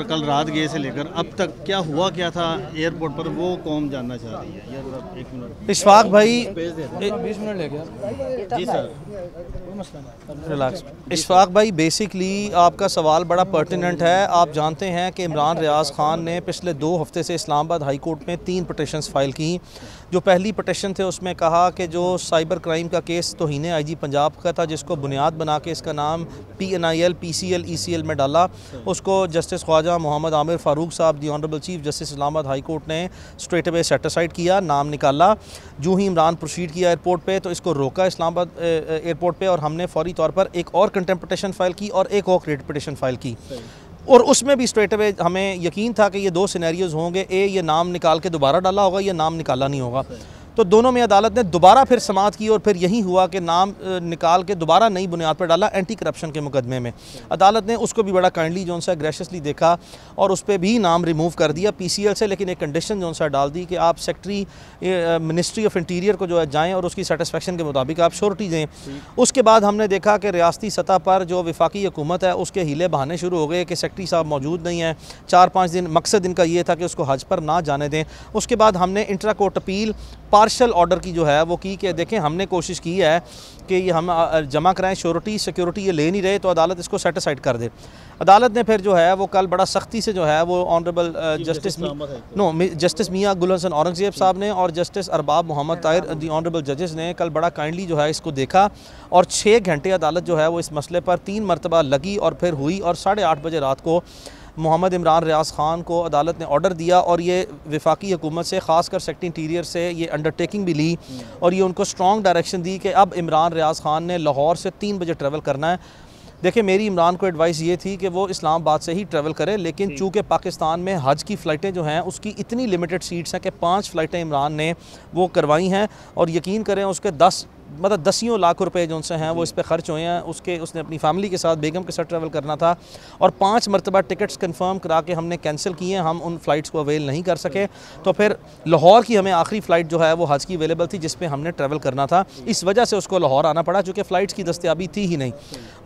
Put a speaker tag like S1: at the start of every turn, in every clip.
S1: कल रात गए से लेकर अब तक क्या हुआ, क्या था एयरपोर्ट पर, वो कौन जानना चाह रही है? एक मिनट
S2: इशफाक भाई,
S3: 20 मिनट ले गया
S1: जी सर।
S2: रिलैक्स। इशफाक भाई, बेसिकली आपका सवाल बड़ा पर्टिनेंट है। आप जानते हैं कि इमरान रियाज़ ख़ान ने पिछले 2 हफ्ते से इस्लामाबाद हाई कोर्ट में 3 पटिशन्स फ़ाइल की। जो पहली पटिशन थे उसमें कहा कि जो साइबर क्राइम का केस तौहीन IG पंजाब का था, जिसको बुनियाद बना के इसका नाम PNIL PCL ECL में डाला, उसको जस्टिस ख्वाजा मोहम्मद आमिर फ़ारूक साहब the honourable chief justice Islamabad high court ने स्ट्रेट अवे सेटिसाइड किया, नाम निकाला। जो ही इमरान प्रोसीड किया एयरपोर्ट पे तो इसको रोका इस्लामाबाद एयरपोर्ट पे, और हमने फौरी तौर पर एक और कंटेम्प्ट पटिशन फ़ाइल की और एक और क्रेडिट पटिशन फ़ाइल की। और उसमें भी स्ट्रेट अवे हमें यकीन था कि ये 2 सिनेरियोज़ होंगे, ये नाम निकाल के दोबारा डाला होगा, ये नाम निकाला नहीं होगा। तो दोनों में अदालत ने दोबारा फिर समाअत की और फिर यही हुआ कि नाम निकाल के दोबारा नई बुनियाद पर डाला एंटी करप्शन के मुकदमे में। अदालत ने उसको भी बड़ा काइंडली जो सा ग्रेशियसली देखा और उस पर भी नाम रिमूव कर दिया PCL से, लेकिन एक कंडीशन जो सा डाल दी कि आप सेक्रेटरी मिनिस्ट्री ऑफ इंटीरियर को जो है जाएँ और उसकी सेटिस्फेक्शन के मुताबिक आप श्योरिटी दें। उसके बाद हमने देखा कि रियासती सतह पर जो वफाकी हुकूमत है उसके हीले बहाने शुरू हो गए कि सेक्रेटरी साहब मौजूद नहीं है 4-5 दिन, मकसद इनका ये था कि उसको हज पर ना जाने दें। उसके बाद हमने intra court appeal partial order की जो है वो की कि देखें हमने कोशिश की है कि ये हम जमा कराएं श्योरिटी सिक्योरिटी, ये ले नहीं रहे तो अदालत इसको सेटिसाइड कर दे। अदालत ने फिर जो है वो कल बड़ा सख्ती से जो है वो ऑनरेबल जस्टिस मियाँ गुल हसन औरंगज़ेब साहब ने और Justice Arbab Mohammad Tahir the honourable जजेस ने कल बड़ा काइंडली जो है इसको देखा और 6 घंटे अदालत जो है वो इस मसले पर 3 मरतबा लगी और फिर हुई, और 8:30 बजे रात को मोहम्मद इमरान रियाज़ ख़ान को अदालत ने ऑर्डर दिया और ये वफाकी हुकूमत से ख़ासकर सेक्रेटरी इंटीरियर से ये अंडरटेकिंग भी ली और ये उनको स्ट्रॉन्ग डायरेक्शन दी कि अब इमरान रियाज़ ख़ान ने लाहौर से 3 बजे ट्रैवल करना है। देखिए मेरी इमरान को एडवाइस ये थी कि वो इस्लामाबाद से ही ट्रैवल करे, लेकिन चूँकि पाकिस्तान में हज की फ़्लाइटें जो हैं उसकी इतनी लिमिटेड सीट्स हैं कि 5 फ़्लाइटें इमरान ने वो करवाई हैं और यकीन करें उसके 10 लाख रुपए जो उनसे हैं वो इस पे खर्च हुए हैं। उसने अपनी फैमिली के साथ बेगम के साथ ट्रैवल करना था और 5 मरतबा टिकट्स कंफर्म करा के हमने कैंसिल किए, हम उन फ़्लाइट्स को अवेल नहीं कर सके। तो फिर लाहौर की हमें आखिरी फ़्लाइट जो है वो हज की अवेलेबल थी जिस पे हमने ट्रैवल करना था, इस वजह से उसको लाहौर आना पड़ा चूँकि फ़्लाइट्स की दस्तयाबी थी ही नहीं।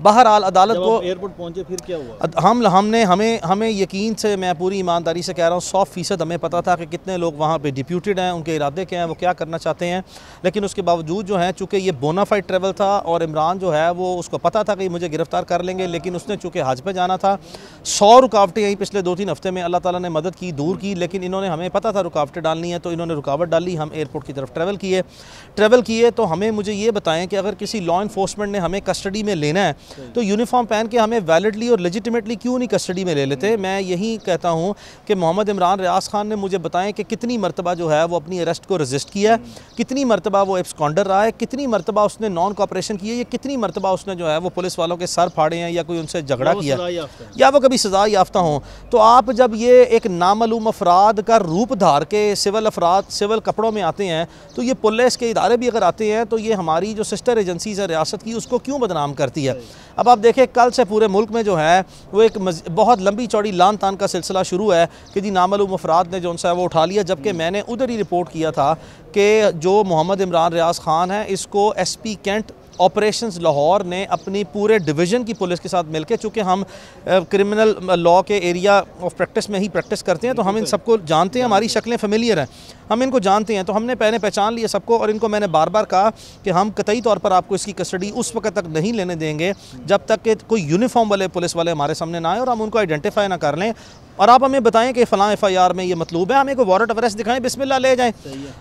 S2: बहरहाल अदालत को
S1: एयरपोर्ट पहुँचे फिर क्या हुआ?
S2: हमें यकीन से, मैं पूरी ईमानदारी से कह रहा हूँ 100% हमें पता था कि कितने लोग वहाँ पर डिप्यूटेड हैं, उनके इरादे क्या हैं, वो क्या करना चाहते हैं, लेकिन उसके बावजूद जो है चूँकि ये बोनाफाइड ट्रैवल था और इमरान जो है वो उसको पता था कि मुझे गिरफ्तार कर लेंगे, लेकिन उसने चूँकि हज पे जाना था 100 रुकावटें यहीं पिछले 2-3 हफ्ते में अल्लाह ताला ने मदद की, दूर की, लेकिन इन्होंने, हमें पता था रुकावटें डालनी है तो इन्होंने रुकावट डाली। हम एयरपोर्ट की तरफ ट्रैवल किए तो हमें, मुझे ये बताएं कि अगर किसी लॉ इन्फोर्समेंट ने हमें कस्टडी में लेना है तो यूनिफॉर्म पहन के हमें वैलिडली और लेजिटिमेटली क्यों नहीं कस्टडी में ले लेते? मैं यही कहता हूँ कि मोहम्मद इमरान रियाज़ ख़ान ने मुझे बताएं कि कितनी मरतबा जो है वो अपनी अरेस्ट को रजिस्ट किया है, कितनी मरतबा वो एब्सकॉन्डर रहा है, कितनी मरतबा उसने नॉन कॉपरेशन किया, ये कितनी मरतबा उसने जो है वो पुलिस वालों के सर फाड़े हैं या कोई उनसे झगड़ा किया या वो कभी सज़ा याफ्ता हों। तो आप जब ये एक नामालूम अफराद का रूप धार के सिविल कपड़ों में आते हैं तो ये पुलिस के इदारे भी अगर आते हैं तो ये हमारी जो सिस्टर एजेंसीज है रियासत की उसको क्यों बदनाम करती है। अब आप देखें कल से पूरे मुल्क में जो है वो एक बहुत लंबी चौड़ी लान तान का सिलसिला शुरू है कि जी नामालूम अफराद ने जो सा वो उठा लिया, जबकि मैंने उधर ही रिपोर्ट किया था कि जो मोहम्मद इमरान रियाज़ ख़ान है इसको SP कैंट ऑपरेशंस लाहौर ने अपनी पूरे डिवीज़न की पुलिस के साथ मिलकर, चूँकि हम क्रिमिनल लॉ के एरिया ऑफ प्रैक्टिस में ही प्रैक्टिस करते हैं तो हम इन सबको जानते हैं, हमारी शक्लें फेमिलियर हैं, हम इनको जानते हैं, तो हमने पहले पहचान लिया सबको और इनको मैंने बार बार कहा कि हम कतई तौर पर आपको इसकी कस्टडी उस वक्त तक नहीं लेने देंगे जब तक कि कोई यूनिफॉर्म वाले पुलिस वाले हमारे सामने ना आए और हम उनको आइडेंटिफाई ना कर लें और आप हमें बताएं कि फ़लाँ FIR में ये मतलूब है, हमें कोई वारंट ऑफ अरेस्ट दिखाएं, बिस्मिल्लाह ले जाएं।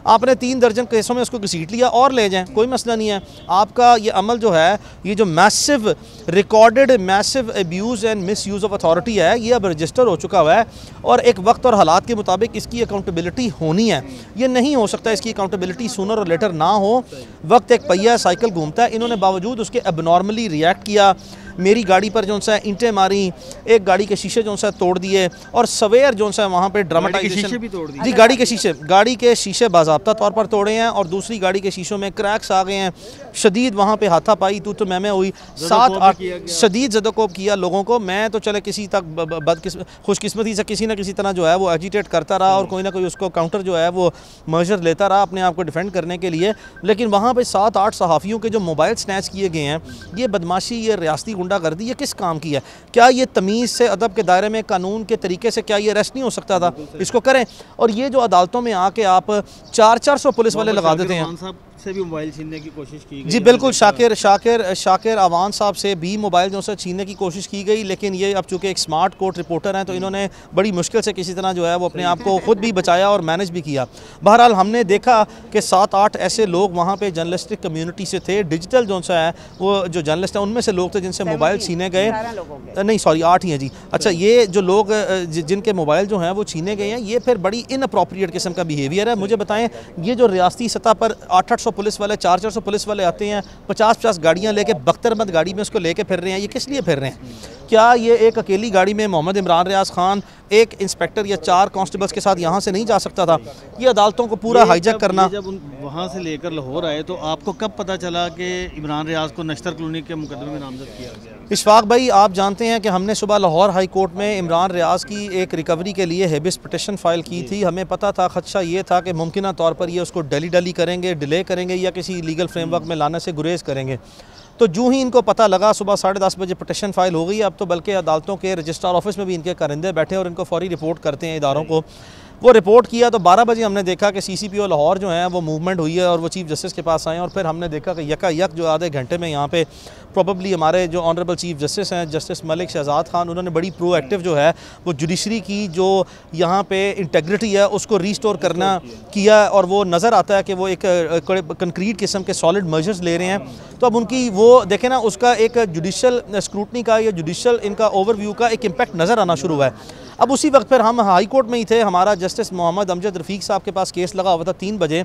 S2: आपने 3 दर्जन केसों में उसको घसीट लिया और ले जाएं, कोई मसला नहीं है। आपका ये अमल जो है, ये जो massive recorded massive abuse and miss use of authority है, ये अब रजिस्टर हो चुका हुआ है और एक वक्त और हालात के मुताबिक इसकी अकाउंटेबिलिटी होनी है। ये नहीं हो सकता इसकी अकाउंटेबिलिटी सूनर और लेटर ना हो, वक्त एक पहिया साइकिल घूमता है। इन्होंने बावजूद उसके एबनॉर्मली रिएक्ट किया, मेरी गाड़ी पर जो सा ईंटें मारी, एक गाड़ी के शीशे जो सा तोड़ दिए और सवेर जो सा वहाँ पे ड्रामेटाइजेशन
S1: भी तोड़ दिए।
S2: जी, गाड़ी के शीशे बाज़ाब्ता तौर पर तोड़े हैं और दूसरी गाड़ी के शीशों में क्रैक्स आ गए हैं। शदीद वहाँ पे हाथापाई तो मैं हुई, 7-8 शदीद ज़दोकोब किया लोगों को। मैं तो चले किसी तक खुशकिस्मती से किसी न किसी तरह जो है वो एजिटेट करता रहा और कोई ना कोई उसको काउंटर जो है वो मर्जर लेता रहा अपने आप को डिफेंड करने के लिए। लेकिन वहाँ पे 7-8 सहाफ़ियों के जो मोबाइल स्नैच किए गए हैं, ये बदमाशी, ये रियासती गुंडागर्दी, ये किस काम की है? क्या ये तमीज़ से, अदब के दायरे में, कानून के तरीके से क्या ये अरेस्ट नहीं हो सकता था? इसको करें। और ये जो अदालतों में आके आप 400 पुलिस वाले लगा देते हैं।
S1: से भी मोबाइल छीनने की कोशिश की गई।
S2: जी बिल्कुल, शाकिर अवान साहब से भी मोबाइल जो है छीनने की कोशिश की गई, लेकिन ये अब चूँकि एक स्मार्ट कोर्ट रिपोर्टर हैं तो इन्होंने बड़ी मुश्किल से किसी तरह जो है वो अपने आप को खुद भी बचाया और मैनेज भी किया। बहरहाल हमने देखा कि 7-8 ऐसे लोग वहाँ पे जर्नलिस्टिक कम्युनिटी से थे, डिजिटल जो सा है वो जो जर्नलिस्ट हैं उनमें से लोग थे जिनसे मोबाइल छीने गए। नहीं सॉरी 8 ही हैं जी। अच्छा, ये जो लोग जिनके मोबाइल जो हैं वो छीने गए हैं, ये फिर बड़ी इनअप्रोप्रिएट किस्म का बिहेवियर है। मुझे बताएं, ये जो रियासती सतह पर 800 पुलिस वाले, 400 पुलिस वाले आते हैं, 50-50 गाड़ियां लेके, बख्तरबंद गाड़ी में उसको लेके फिर रहे हैं, ये किस लिए फिर रहे हैं? क्या ये एक अकेली गाड़ी में मोहम्मद इमरान रियाज खान एक इंस्पेक्टर या 4 कांस्टेबल्स के साथ यहाँ से नहीं जा सकता था? ये अदालतों को पूरा हाईजैक करना।
S1: जब वहाँ से लेकर लाहौर आए तो आपको कब पता चला कि इमरान रियाज को नश्तर कॉलोनी के मुकदमे में नामजद किया गया?
S2: इशफाक भाई, आप जानते हैं कि हमने सुबह लाहौर हाई कोर्ट में इमरान रियाज की एक रिकवरी के लिए हेबियस पिटिशन फाइल की थी। हमें पता था, खदशा ये था कि मुमकिन तौर पर ये उसको डली करेंगे, डिले करेंगे या किसी लीगल फ्रेमवर्क में लाने से गुरेज करेंगे। तो जो ही इनको पता लगा, सुबह 10:30 बजे पिटिशन फाइल हो गई। अब तो बल्कि अदालतों के रजिस्ट्रार ऑफिस में भी इनके कारिंदे बैठे और इनको फौरी रिपोर्ट करते हैं इदारों को। वो रिपोर्ट किया तो 12 बजे हमने देखा कि CCPO लाहौर जो है वो मूवमेंट हुई है और वो चीफ जस्टिस के पास आए और फिर हमने देखा कि यकायक जो आधे घंटे में यहाँ पे प्रॉबली हमारे जो ऑनरेबल चीफ जस्टिस हैं जस्टिस मलिक शहजाद खान, उन्होंने बड़ी प्रोएक्टिव जो है वो जुडिशरी की जो यहाँ पे इंटेग्रिटी है उसको रीस्टोर करना किया और वो नज़र आता है कि वो एक कंक्रीट किस्म के सॉलिड मेजर्स ले रहे हैं। तो अब उनकी वो देखें ना, उसका एक जुडिशल स्क्रूटनी का या जुडिशल इनका ओवरव्यू का एक इम्पैक्ट नज़र आना शुरू हुआ है। अब उसी वक्त फिर हम हाई कोर्ट में ही थे, हमारा जस्टिस मोहम्मद अमजद रफ़ीक साहब के पास केस लगा हुआ था 3 बजे।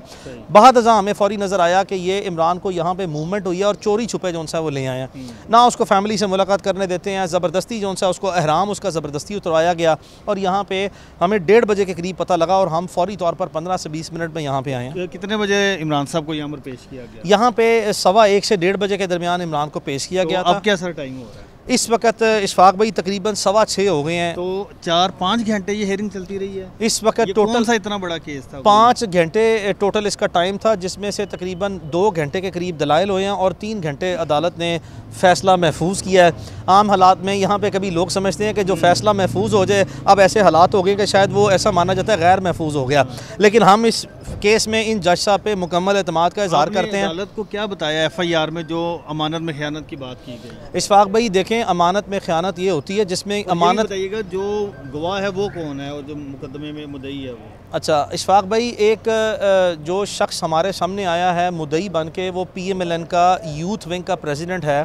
S2: बाद अज़ां हमें फौरी नज़र आया कि ये इमरान को यहाँ पे मूवमेंट हुई है और चोरी छुपे जो सा वो ले आए हैं, ना उसको फैमिली से मुलाकात करने देते हैं, ज़बरदस्ती जो सा उसको अहराम उसका ज़बरदस्ती उतरवाया गया और यहाँ पे हमें 1:30 बजे के करीब पता लगा और हम फौरी तौर पर 15 से 20 मिनट में यहाँ पे आए हैं।
S1: कितने बजे इमरान साहब को यहाँ पर पेश किया गया?
S2: यहाँ पे 1:15 से 1:30 बजे के दरमियान इमरान को पेश किया गया था।
S1: अब क्या सर टाइम हो रहा है
S2: इस वक्त? इशफाक भाई तकरीबन 6:15 हो गए हैं।
S1: तो 4-5 घंटे ये हेयरिंग चलती रही है
S2: इस वक्त। टोटल
S1: सा इतना बड़ा केस था?
S2: 5 घंटे टोटल इसका टाइम था, जिसमें से तकरीबन 2 घंटे के करीब दलाइल हुए हैं और 3 घंटे अदालत ने फ़ैसला महफूज किया है। आम हालात में यहाँ पे कभी लोग समझते हैं कि जो फ़ैसला महफूज हो जाए, अब ऐसे हालात हो गए कि शायद वो ऐसा माना जाता है गैर महफूज हो गया, लेकिन हम इस केस में इन जज साहब पे मुकम्मल एतमाद का इज़हार करते हैं।
S1: अदालत को क्या बताया FIR में जो अमानत में ख़यानत की बात की गई?
S2: इशफाक भाई देखें, अमानत में ख़यानत ये होती है जिसमें अमानत,
S1: बताइएगा जो गवाह है वो कौन है और जो मुकदमे में मुद्दई है वो?
S2: अच्छा इशफाक भाई, एक जो शख्स हमारे सामने आया है मुद्दई बन के, वो PMLN का यूथ विंग का प्रेसिडेंट है,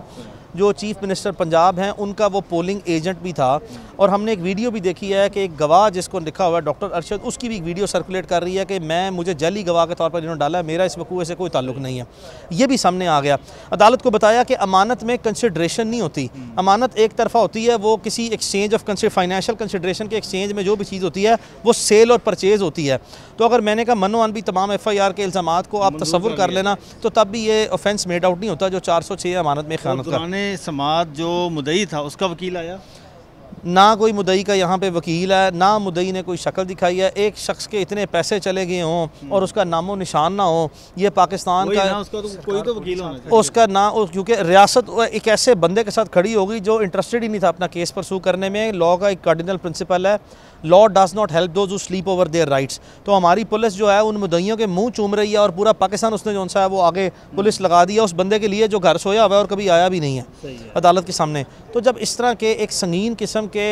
S2: जो चीफ मिनिस्टर पंजाब हैं उनका वो पोलिंग एजेंट भी था। और हमने एक वीडियो भी देखी है कि एक गवाह जिसको लिखा हुआ है डॉक्टर अरशद, उसकी भी एक वीडियो सर्कुलेट कर रही है कि मुझे जली गवाह के तौर पर इन्होंने डाला है, मेरा इस वकूए से कोई ताल्लुक नहीं है। ये भी सामने आ गया। अदालत को बताया कि अमानत में कंसिडरेशन नहीं होती, अमानत एक तरफा होती है, वो किसी एक्सचेंज ऑफ फाइनेंशियल कंसिडरेशन के एक्सचेंज में जो भी चीज़ होती है वो सेल और परचेज़ होती है। तो अगर मैंने कहा मनोअन भी तमाम FIR के इल्ज़ामात को आप तसव्वुर कर लेना, तो तब भी ये ऑफेंस मेड आउट नहीं होता जो 406 अमानत में ख़यानत का।
S1: समाज जो मुद्दई था उसका वकील आया?
S2: ना कोई मुद्दई का यहाँ पे वकील है, ना मुद्दई ने कोई शक्ल दिखाई है। एक शख्स के इतने पैसे चले गए हों और उसका नामो निशान ना हो, ये पाकिस्तान का
S1: उसका तो कोई तो वकील होना चाहिए।
S2: उसका ना, क्योंकि रियासत एक ऐसे बंदे के साथ खड़ी होगी जो इंटरेस्टेड ही नहीं था अपना केस परसू करने में। लॉ का एक कार्डिनल प्रिंसिपल है, law does not help those who sleep over their rights. तो हमारी पुलिस जो है उन मुद्दइयों के मुंह चूम रही है और पूरा पाकिस्तान उसने जो सा है वो आगे पुलिस लगा दिया उस बंदे के लिए जो घर सोया हुआ है और कभी आया भी नहीं है अदालत के सामने। तो जब इस तरह के एक संगीन किस्म के,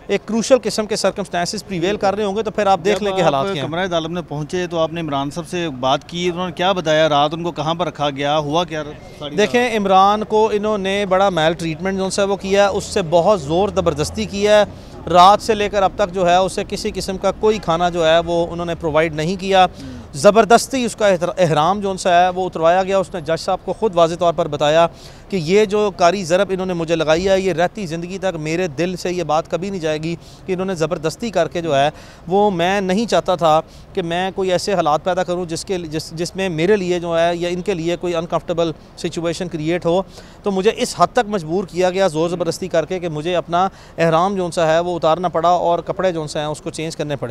S2: एक क्रूशल किस्म के सर्कमस्टेंसेस प्रीवेल कर रहे होंगे तो फिर आप देख लें कि हालात क्या हैं।
S1: कमरा अदालत में पहुंचे तो आपने इमरान साहब से बात की, उन्होंने क्या बताया? रात उनको कहाँ पर रखा गया, हुआ क्या?
S2: देखें, इमरान को इन्होंने बड़ा मेल ट्रीटमेंट जो सा वो किया, उससे बहुत ज़ोर ज़बरदस्ती किया है। रात से लेकर अब तक जो है उसे किसी किस्म का कोई खाना जो है वो उन्होंने प्रोवाइड नहीं किया। ज़बरदस्ती उसका एहराम जो सा है वो उतरवाया गया। उसने जज साहब को ख़ुद वाज़े तौर पर बताया कि ये जो कारी ज़रब इन्होंने मुझे लगाई है, ये रहती ज़िंदगी तक मेरे दिल से ये बात कभी नहीं जाएगी कि इन्होंने ज़बरदस्ती करके जो है वो, मैं नहीं चाहता था कि मैं कोई ऐसे हालात पैदा करूँ जिसमें मेरे लिए जो है या इनके लिए कोई अनकम्फर्टेबल सिचुएशन क्रिएट हो। तो मुझे इस हद तक मजबूर किया गया ज़ोर ज़बरदस्ती करके कि मुझे अपना एहराम जो सा है वो उतारना पड़ा और कपड़े जो सा हैं उसको चेंज करने पड़े।